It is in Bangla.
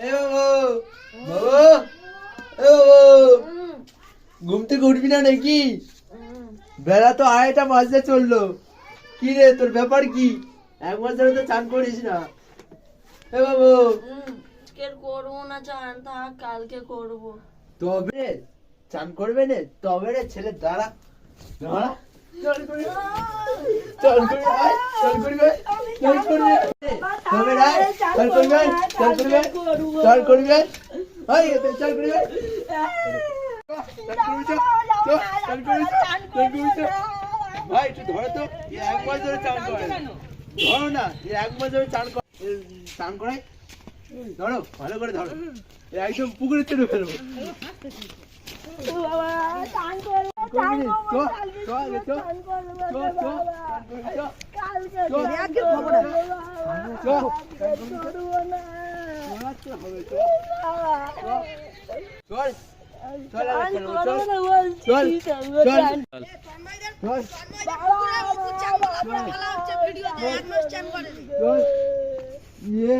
এ বাবু, বাবু, এ বাবু, ঘুম থেকে উঠবি না নাকি? বেলা তো 2:30 বাজতে চললো। কি রে, তোর ব্যাপার কি? 1 মাস ধরে তো চান করিস না। এ বাবু, করবো না চান, থাক কালকে করবো। তবে চান করবে না? তবে রে ছেলে, দাঁড়া দাঁড়া, চল করি, চল করি, আয়, চল করবি, চল করবি, তবে রে, চল করবি, চল করবি, চল করবি, আয়, চল করবি, ভাই একটু ধরো তো, 1 মাস ধরে চান করে না। ধরো না, 1 মাস ধরে চান করাই, ধরো, ভালো করে ধরো, একদম পুকুরে চেড়ে ফেলবো। ये